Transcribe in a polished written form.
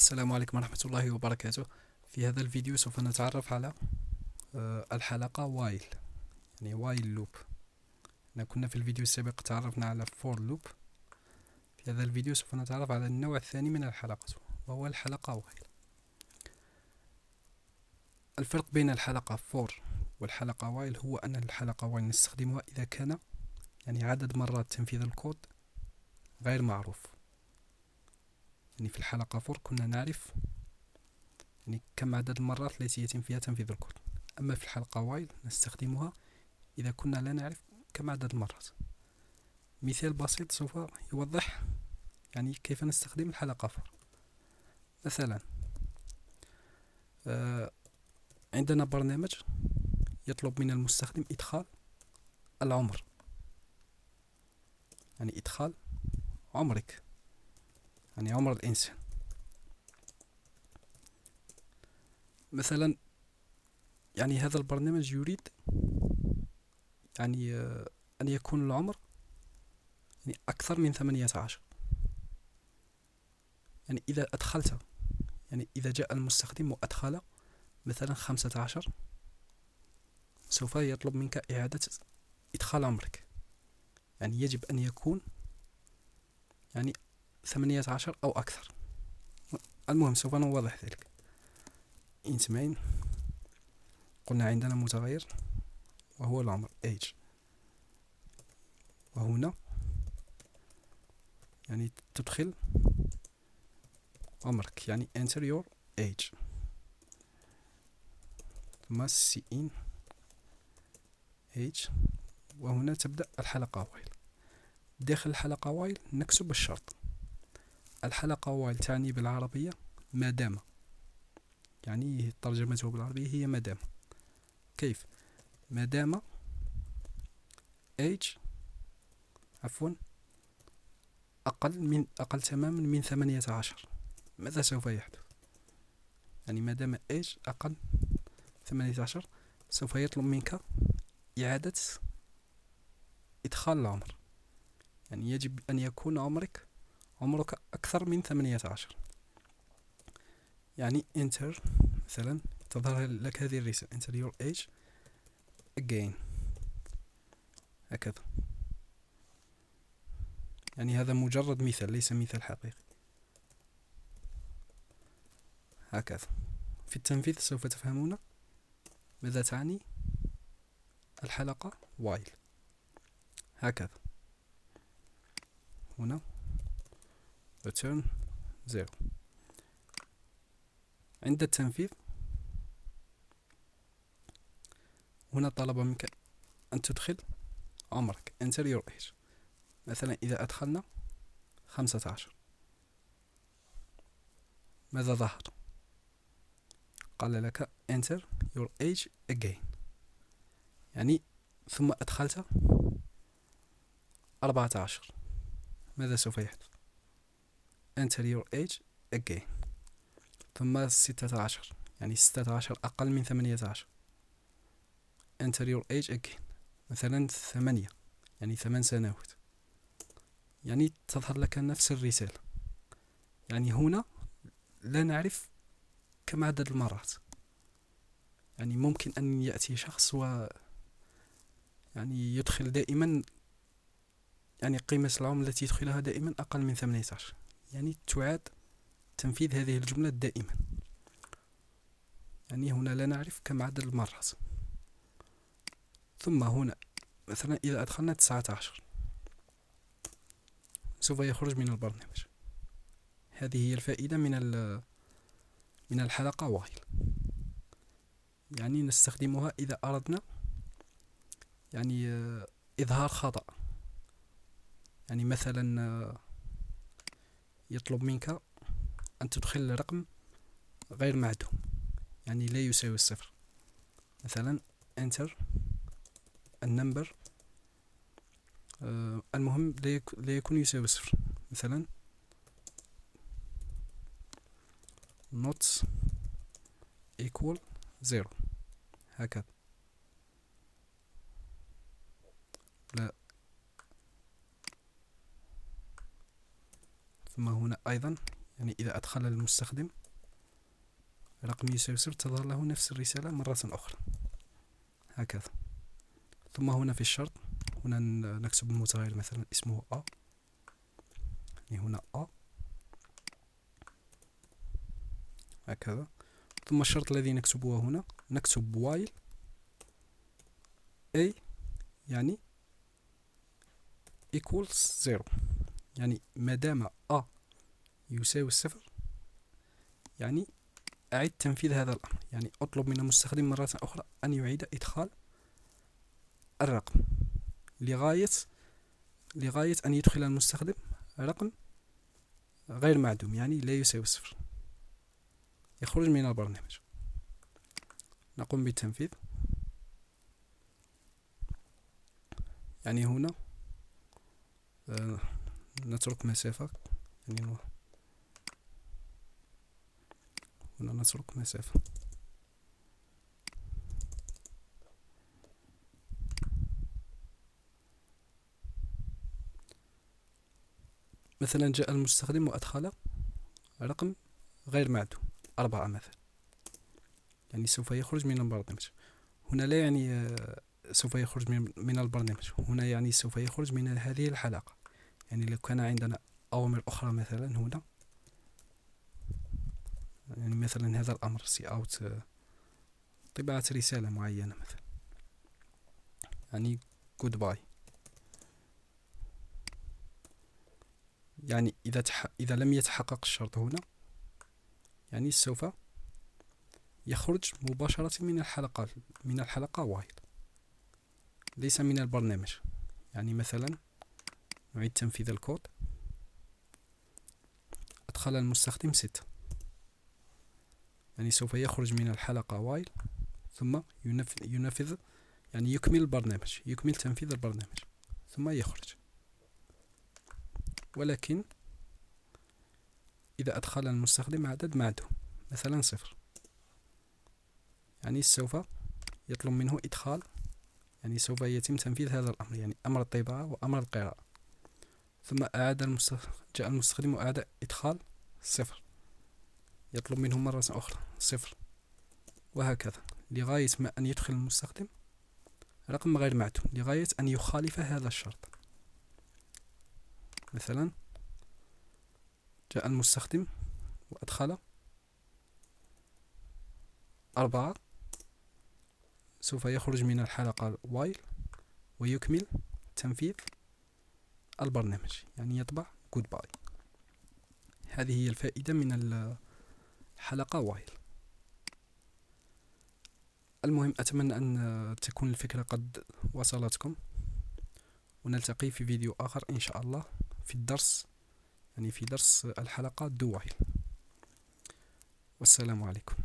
السلام عليكم ورحمة الله وبركاته. في هذا الفيديو سوف نتعرف على الحلقة وايل، يعني وايل لوب. كنا في الفيديو السابق تعرفنا على فور لوب. في هذا الفيديو سوف نتعرف على النوع الثاني من الحلقة، وهو الحلقة وايل. الفرق بين الحلقة فور والحلقة وايل هو أن الحلقة وايل نستخدمها إذا كان يعني عدد مرات تنفيذ الكود غير معروف. يعني في الحلقة فور كنا نعرف يعني كم عدد المرات التي يتم فيها تنفيذ الكود، أما في الحلقة وايل نستخدمها إذا كنا لا نعرف كم عدد المرات. مثال بسيط سوف يوضح يعني كيف نستخدم الحلقة فور. مثلا عندنا برنامج يطلب من المستخدم إدخال العمر، يعني إدخال عمرك، يعني عمر الإنسان. مثلا يعني هذا البرنامج يريد يعني أن يكون العمر يعني أكثر من 18. يعني إذا أدخلت، يعني إذا جاء المستخدم وأدخل مثلا 15، سوف يطلب منك إعادة إدخال عمرك، يعني يجب أن يكون يعني 18 أو أكثر. المهم سوف نوضح ذلك. int main، قلنا عندنا متغير وهو العمر age، وهنا يعني تدخل عمرك، يعني enter your age، ثم cin age، وهنا تبدأ الحلقة وايل. داخل الحلقة وايل نكتب الشرط. الحلقة وايل تعني بالعربية ما دام، يعني ترجمته بالعربية هي ما دام. كيف؟ ما دام age أقل تماما من 18، ماذا سوف يحدث؟ يعني ما دام age أقل 18 سوف يطلب منك إعادة إدخال العمر، يعني يجب أن يكون عمرك أكثر من 18. يعني enter، مثلا تظهر لك هذه الرسالة enter your age again، هكذا. يعني هذا مجرد مثال، ليس مثال حقيقي. هكذا في التنفيذ سوف تفهمون ماذا تعني الحلقة وايل. هكذا هنا return 0. عند التنفيذ هنا طلب منك أن تدخل عمرك enter your age. مثلا إذا أدخلنا 15، ماذا ظهر؟ قال لك enter your age again، يعني ثم أدخلت 14، ماذا سوف يحدث؟ enter your age again، ثم 16، يعني 16 أقل من 18، enter your age again. مثلا 8، يعني 8 سنوات، يعني تظهر لك نفس الرسالة. يعني هنا لا نعرف كم عدد المرات. يعني ممكن أن يأتي شخص و يعني يدخل دائما يعني قيمة العمر التي يدخلها دائما أقل من 18، يعني تعاد تنفيذ هذه الجملة دائما. يعني هنا لا نعرف كم عدد المرات. ثم هنا مثلا إذا أدخلنا 19 سوف يخرج من البرنامج. هذه هي الفائدة من الحلقة وايل. يعني نستخدمها إذا أردنا يعني إظهار خطأ. يعني مثلا يطلب منك أن تدخل رقم غير معدوم، يعني لا يساوي الصفر. مثلا enter النمبر، المهم لا يكون يساوي صفر. مثلا not equal 0، هكذا. لا، ثم هنا أيضا يعني إذا أدخل المستخدم رقم يساوي صفر تظهر له نفس الرسالة مرة أخرى هكذا. ثم هنا في الشرط هنا نكتب المتغير مثلا اسمه A، يعني هنا A هكذا. ثم الشرط الذي نكتبه هنا نكتب while A يعني equals 0، يعني مادام A يساوي الصفر يعني أعد تنفيذ هذا الأمر، يعني أطلب من المستخدم مرة أخرى أن يعيد إدخال الرقم لغاية أن يدخل المستخدم رقم غير معدوم، يعني لا يساوي صفر، يخرج من البرنامج. نقوم بالتنفيذ. يعني هنا نترك مسافة، يعني هنا نترك مسافة. مثلا جاء المستخدم وأدخل رقم غير معدوم 4 مثلا، يعني سوف يخرج من البرنامج. هنا لا يعني سوف يخرج من البرنامج، هنا يعني سوف يخرج من هذه الحلقة. يعني لو كان عندنا أوامر أخرى مثلا هنا، يعني مثلا هذا الأمر سي أوت طباعة رسالة معينة مثلا، يعني جود باي، يعني إذا لم يتحقق الشرط هنا يعني سوف يخرج مباشرة من الحلقة وايل، ليس من البرنامج. يعني مثلا نعيد تنفيذ الكود. أدخل المستخدم 6، يعني سوف يخرج من الحلقة وايل ثم ينفذ يعني يكمل البرنامج، يكمل تنفيذ البرنامج ثم يخرج. ولكن إذا أدخل المستخدم عدد معدوم مثلا 0، يعني سوف يطلب منه إدخال، يعني سوف يتم تنفيذ هذا الأمر، يعني أمر الطباعة وأمر القراءة. ثم جاء المستخدم وأعاد إدخال 0، يطلب منه مرة أخرى 0، وهكذا لغاية ما أن يدخل المستخدم رقم غير معدوم، لغاية أن يخالف هذا الشرط. مثلا جاء المستخدم وأدخل 4، سوف يخرج من الحلقة وايل ويكمل تنفيذ البرنامج، يعني يطبع جود باي. هذه هي الفائدة من الحلقة وايل. المهم أتمنى أن تكون الفكرة قد وصلتكم، ونلتقي في فيديو آخر إن شاء الله في الدرس، يعني في درس الحلقة دو وايل. والسلام عليكم.